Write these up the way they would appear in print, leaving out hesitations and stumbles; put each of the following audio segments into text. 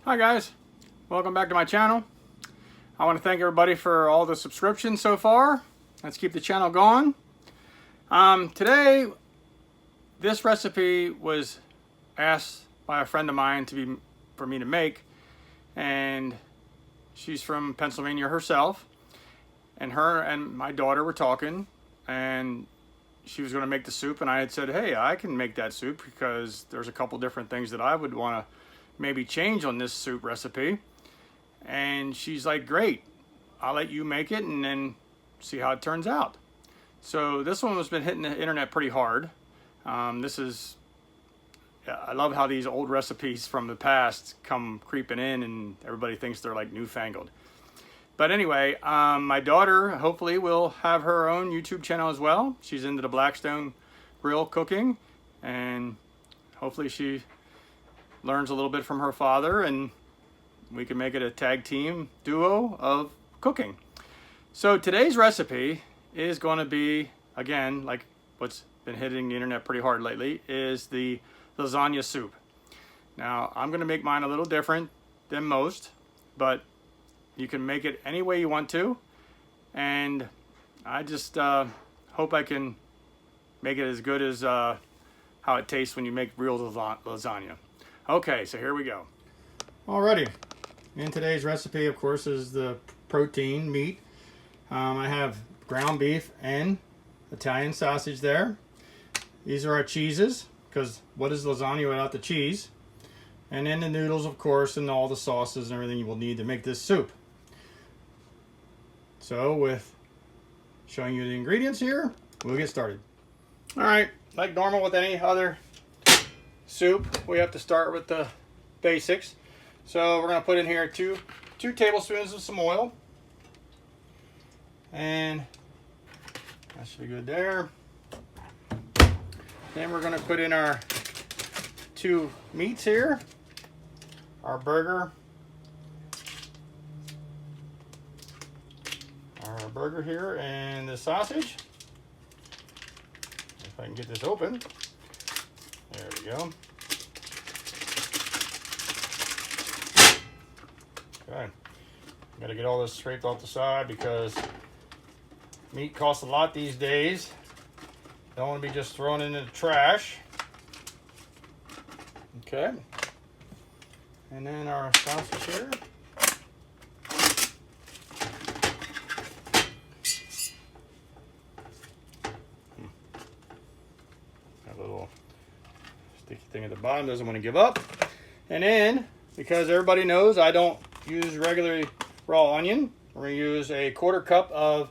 Hi guys, welcome back to my channel. I want to thank everybody for all the subscriptions so far. Let's keep the channel going. Today, this recipe was asked by a friend of mine for me to make, and she's from Pennsylvania herself, and her and my daughter were talking, and she was going to make the soup, and I had said, hey, I can make that soup because there's a couple different things that I would want to maybe change on this soup recipe. And she's like, great, I'll let you make it and then see how it turns out. So this one has been hitting the internet pretty hard. I love how these old recipes from the past come creeping in and everybody thinks they're like newfangled. But anyway, my daughter hopefully will have her own YouTube channel as well. She's into the Blackstone grill cooking, and hopefully she learns a little bit from her father and we can make it a tag team duo of cooking. So today's recipe is going to be, again, like what's been hitting the internet pretty hard lately, is the lasagna soup. Now I'm going to make mine a little different than most, but you can make it any way you want to, and I just hope I can make it as good as how it tastes when you make real lasagna. Okay, so here we go. Alrighty, in today's recipe, of course, is the protein meat. I have ground beef and Italian sausage there. These are our cheeses, because what is lasagna without the cheese? And then the noodles, of course, and all the sauces and everything you will need to make this soup. So with showing you the ingredients here, we'll get started. Alright, like normal with any other soup, we have to start with the basics. So we're going to put in here two tablespoons of some oil. And that should be good there. Then we're going to put in our two meats here. Our burger here, and the sausage. If I can get this open. There we go. Okay. Got to get all this scraped off the side because meat costs a lot these days. Don't want to be just thrown into the trash. Okay. And then our sausage here. That little sticky thing at the bottom doesn't want to give up. And then, because everybody knows I don't use regular raw onion, we're going to use a 1/4 cup of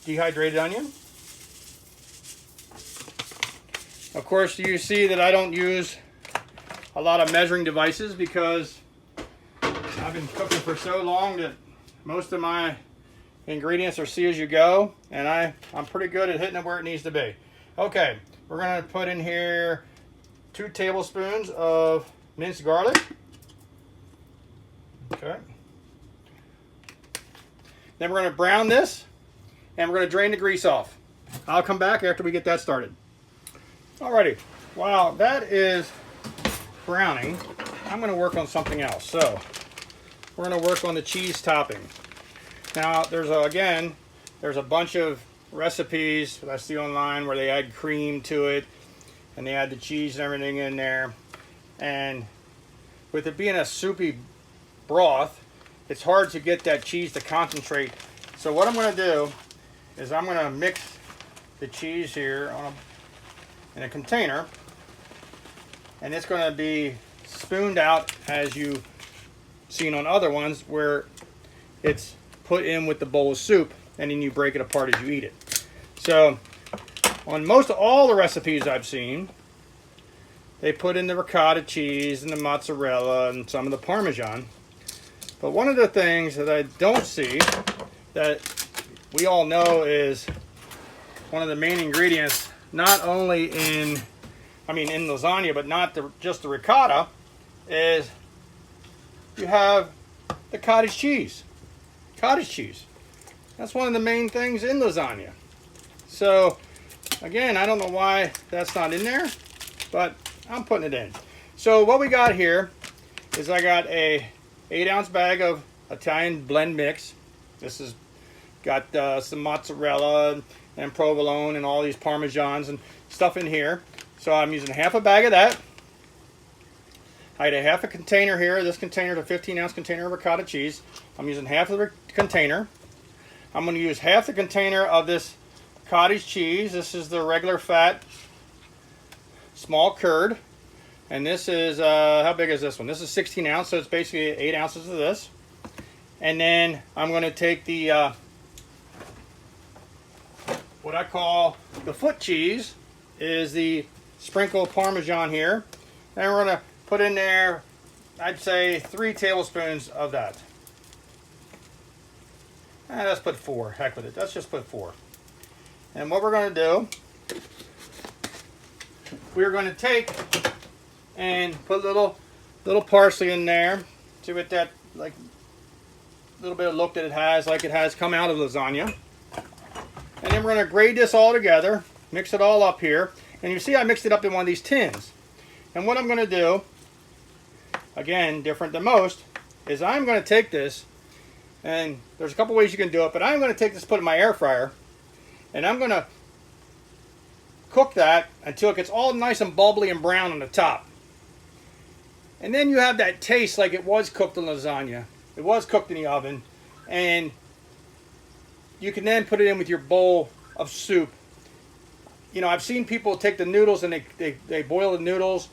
dehydrated onion. Of course, you see that I don't use a lot of measuring devices because I've been cooking for so long that most of my ingredients are see as you go, and I'm pretty good at hitting it where it needs to be. Okay, we're going to put in here 2 tablespoons of minced garlic. Okay. Then we're going to brown this, and we're going to drain the grease off. I'll come back after we get that started. Alrighty, while that is browning, I'm going to work on something else. So we're going to work on the cheese topping. Now there's a bunch of recipes that I see online where they add cream to it and they add the cheese and everything in there, and with it being a soupy broth, it's hard to get that cheese to concentrate. So what I'm going to do is I'm going to mix the cheese here in a container, and it's going to be spooned out as you've seen on other ones where it's put in with the bowl of soup, and then you break it apart as you eat it. So on most of all the recipes I've seen, they put in the ricotta cheese and the mozzarella and some of the Parmesan. But one of the things that I don't see that we all know is one of the main ingredients, not only in lasagna, but not just the ricotta, is you have the cottage cheese. Cottage cheese. That's one of the main things in lasagna. So again, I don't know why that's not in there, but I'm putting it in. So what we got here is I got a 8-ounce bag of Italian blend mix. This has got some mozzarella and provolone and all these parmesans and stuff in here. So I'm using half a bag of that. I had a half a container here. This container is a 15-ounce container of ricotta cheese. I'm using half of the container. I'm going to use half the container of this cottage cheese. This is the regular fat small curd. And this is, how big is this one? This is 16 ounce, so it's basically 8 ounces of this. And then I'm going to take the, what I call the foot cheese, is the sprinkled Parmesan here. And we're going to put in there, I'd say 3 tablespoons of that. And let's put 4, heck with it. Let's just put 4. And what we're going to do, we're going to take and put little parsley in there. See what that, like, little bit of look that it has, like it has come out of lasagna. And then we're going to grate this all together, mix it all up here. And you see I mixed it up in one of these tins. And what I'm going to do, again, different than most, is I'm going to take this, and there's a couple ways you can do it, but I'm going to take this, put it in my air fryer, and I'm going to cook that until it gets all nice and bubbly and brown on the top. And then you have that taste like it was cooked in lasagna. It was cooked in the oven. And you can then put it in with your bowl of soup. You know, I've seen people take the noodles and they boil the noodles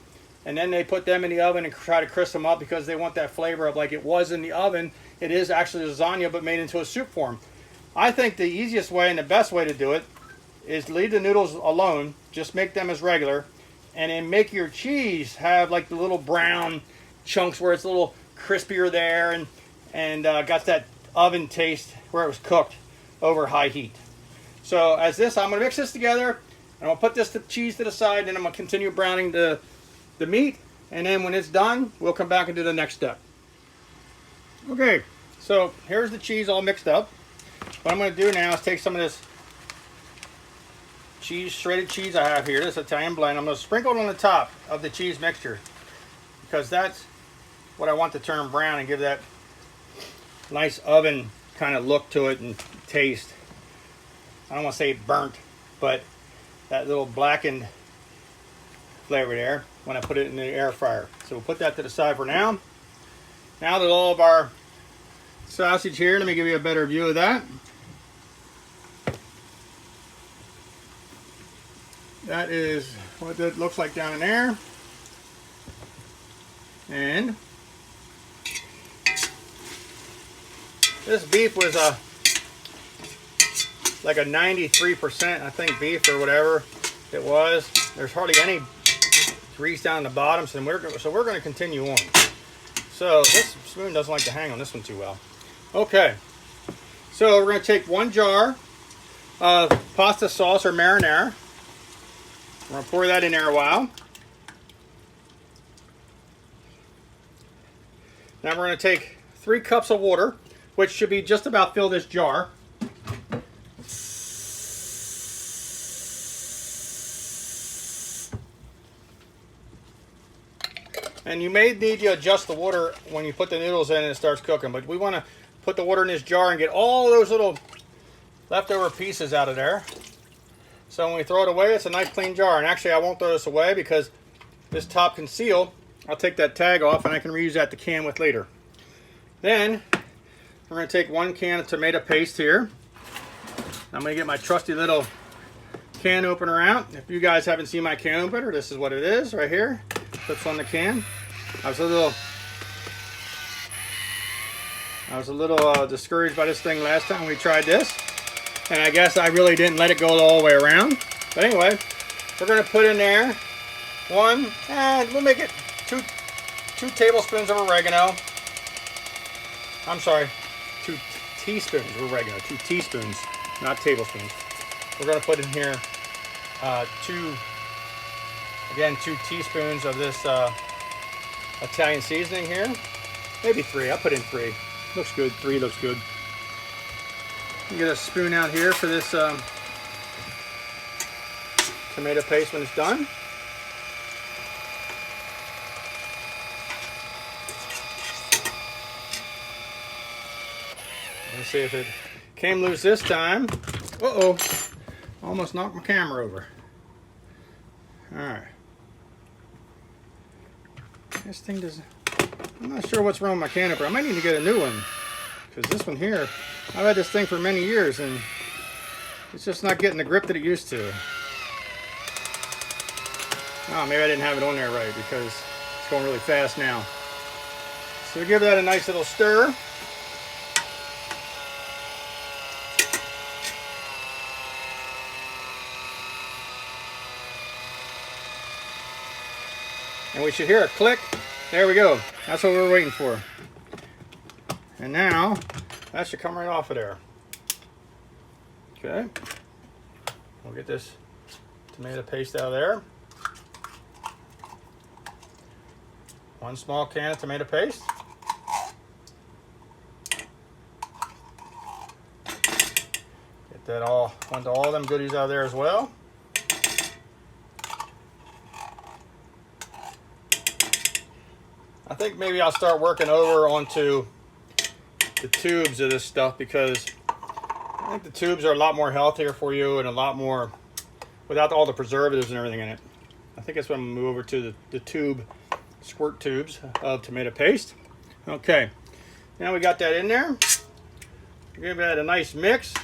and then they put them in the oven and try to crisp them up because they want that flavor of like it was in the oven. It is actually lasagna but made into a soup form. I think the easiest way and the best way to do it is leave the noodles alone. Just make them as regular. And then make your cheese have like the little brown chunks where it's a little crispier there and got that oven taste where it was cooked over high heat. So as this, I'm going to mix this together. And I'm going to put this cheese to the side, and then I'm going to continue browning the meat. And then when it's done, we'll come back and do the next step. Okay, so here's the cheese all mixed up. What I'm going to do now is take some of this shredded cheese I have here, this Italian blend. I'm going to sprinkle it on the top of the cheese mixture because that's what I want to turn brown and give that nice oven kind of look to it and taste. I don't want to say burnt, but that little blackened flavor there when I put it in the air fryer. So we'll put that to the side for now. Now that all of our sausage here, let me give you a better view of that. That is what that looks like down in there. And this beef was like a 93%, I think, beef or whatever it was. There's hardly any grease down the bottom, so we're going to continue on. So this spoon doesn't like to hang on this one too well. Okay, so we're going to take 1 jar of pasta sauce or marinara. We're going to pour that in there a while. Now we're going to take 3 cups of water, which should be just about fill this jar. And you may need to adjust the water when you put the noodles in and it starts cooking, but we want to put the water in this jar and get all those little leftover pieces out of there. So when we throw it away, it's a nice clean jar. And actually, I won't throw this away because this top can seal. I'll take that tag off and I can reuse that to can with later. Then we're going to take 1 can of tomato paste here. I'm going to get my trusty little can opener out. If you guys haven't seen my can opener, this is what it is right here. Clips on the can. I was a little discouraged by this thing last time we tried this. And I guess I really didn't let it go all the way around. But anyway, we're going to put in there 1, and we'll make it 2 tablespoons of oregano. I'm sorry, 2 teaspoons of oregano. 2 teaspoons, not tablespoons. We're going to put in here 2 teaspoons of this Italian seasoning here. Maybe 3. I'll put in 3. Looks good. 3 looks good. Get a spoon out here for this tomato paste when it's done. Let's see if it came loose this time. Uh-oh. Almost knocked my camera over. Alright. This thing doesn't... I'm not sure what's wrong with my canister. I might need to get a new one. Because this one here, I've had this thing for many years and it's just not getting the grip that it used to. Oh, maybe I didn't have it on there right because it's going really fast now. So give that a nice little stir. And we should hear a click. There we go. That's what we're waiting for. And now, that should come right off of there. Okay. We'll get this tomato paste out of there. 1 small can of tomato paste. Get that all, want all them goodies out of there as well. I think maybe I'll start working over onto the tubes of this stuff because I think the tubes are a lot more healthier for you and a lot more without all the preservatives and everything in it. I think that's when I'm going to move over to the tube, squirt tubes of tomato paste. Okay, now we got that in there. Give that a nice mix.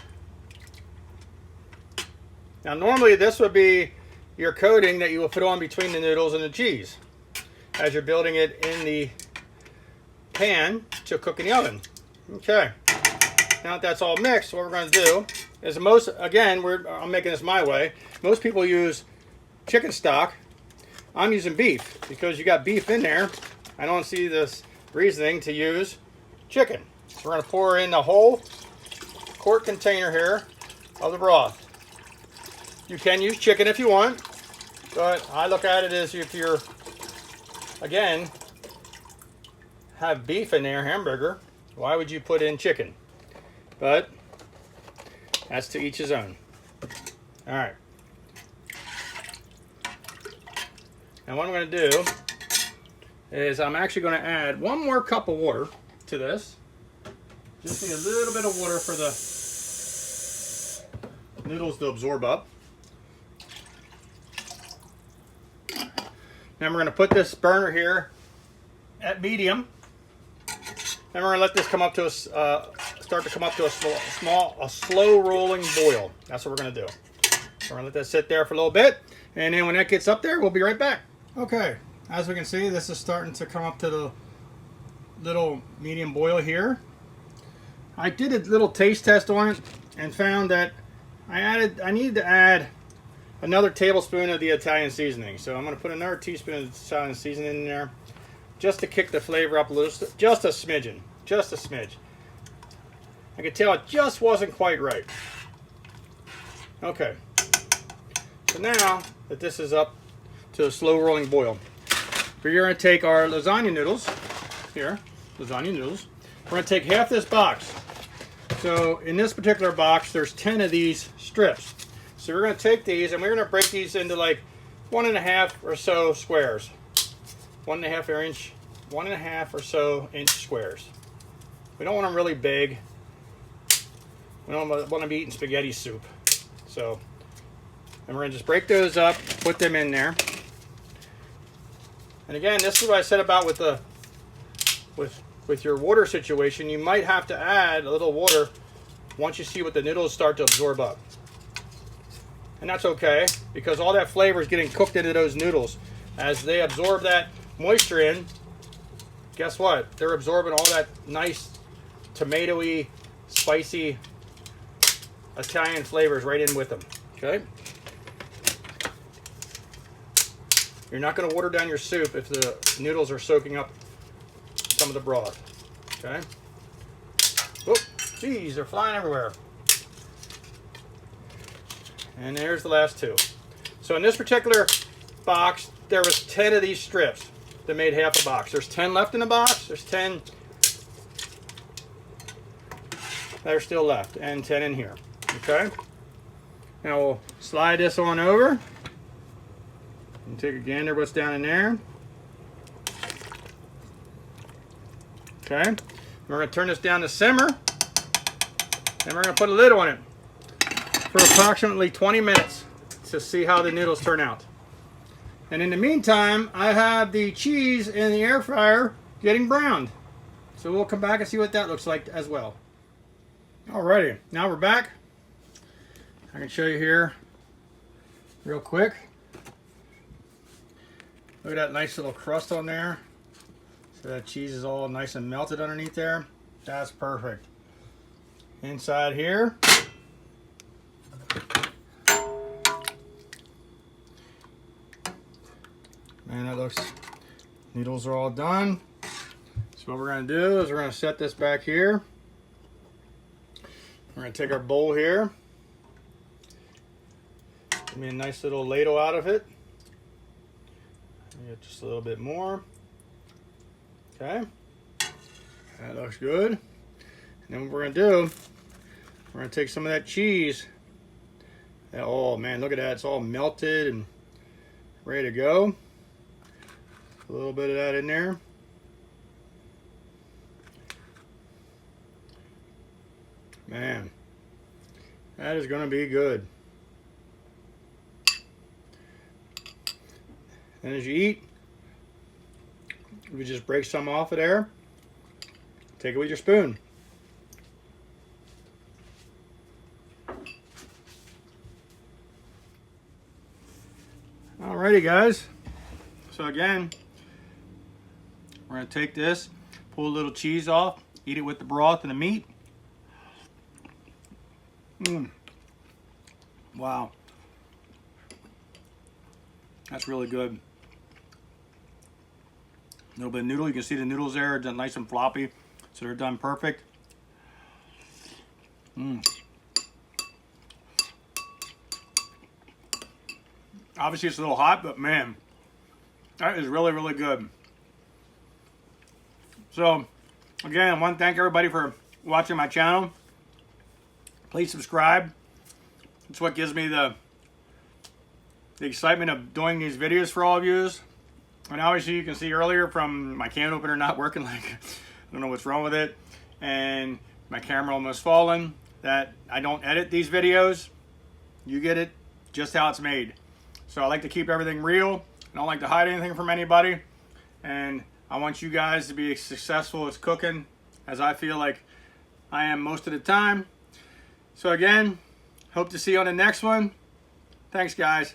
Now normally this would be your coating that you will put on between the noodles and the cheese as you're building it in the pan to cook in the oven. Okay, now that that's all mixed, what we're going to do is I'm making this my way. Most people use chicken stock. I'm using beef because you got beef in there. I don't see this reasoning to use chicken. So we're going to pour in the whole quart container here of the broth. You can use chicken if you want, but I look at it as if you're, again, have beef in there, hamburger, why would you put in chicken? But that's to each his own. All right. Now what I'm going to do is I'm actually going to add 1 more cup of water to this. Just need a little bit of water for the noodles to absorb up. Then we're going to put this burner here at medium. Then we're going to let this come up to start to come up to a slow rolling boil. That's what we're going to do. So we're going to let that sit there for a little bit, and then when that gets up there, we'll be right back. Okay, as we can see, this is starting to come up to the little medium boil here. I did a little taste test on it and found that I needed to add another tablespoon of the Italian seasoning. So I'm going to put another teaspoon of Italian seasoning in there just to kick the flavor up a little, just a smidgen, just a smidge. I could tell it just wasn't quite right. Okay, so now that this is up to a slow rolling boil, we're going to take our lasagna noodles here, lasagna noodles. We're going to take half this box. So in this particular box, there's 10 of these strips. So we're going to take these and we're going to break these into like 1.5 or so squares. 1.5 or so inch squares. We don't want them really big. We don't want to be eating spaghetti soup. So, and we're going to just break those up, put them in there. And again, this is what I said about with your water situation. You might have to add a little water once you see what the noodles start to absorb up. And that's okay, because all that flavor is getting cooked into those noodles. As they absorb that moisture in, guess what? They're absorbing all that nice tomatoey, spicy Italian flavors right in with them. Okay? You're not going to water down your soup if the noodles are soaking up some of the broth. Okay? Oh, geez, they're flying everywhere. And there's the last 2. So in this particular box, there was 10 of these strips that made half a box. There's 10 left in the box. There's 10 that are still left, and 10 in here. Okay? Now we'll slide this on over and take a gander what's down in there. Okay? We're going to turn this down to simmer. And we're going to put a lid on it for approximately 20 minutes to see how the noodles turn out. And in the meantime, I have the cheese in the air fryer getting browned. So we'll come back and see what that looks like as well. Alrighty, now we're back. I can show you here real quick. Look at that nice little crust on there. So that cheese is all nice and melted underneath there. That's perfect. Inside here, man, that looks, noodles are all done. So what we're going to do is we're going to set this back here. We're going to take our bowl here. Give me a nice little ladle out of it. Get just a little bit more. Okay. That looks good. And then what we're going to do, we're going to take some of that cheese. Oh man, look at that. It's all melted and ready to go. A little bit of that in there. Man, that is going to be good. And as you eat, you just break some off of there. Take it with your spoon. Alrighty guys, so again, we're going to take this, pull a little cheese off, eat it with the broth and the meat. Wow, that's really good. A little bit of noodle, you can see the noodles there are done nice and floppy, so they're done perfect. Obviously it's a little hot, but man, that is really, really good. So, again, I want to thank everybody for watching my channel. Please subscribe. It's what gives me the excitement of doing these videos for all of you. And obviously you can see earlier from my can opener not working, like, I don't know what's wrong with it. And my camera almost fallen, that I don't edit these videos. You get it just how it's made. So I like to keep everything real. I don't like to hide anything from anybody. And I want you guys to be as successful as cooking as I feel like I am most of the time. So again, hope to see you on the next one. Thanks guys.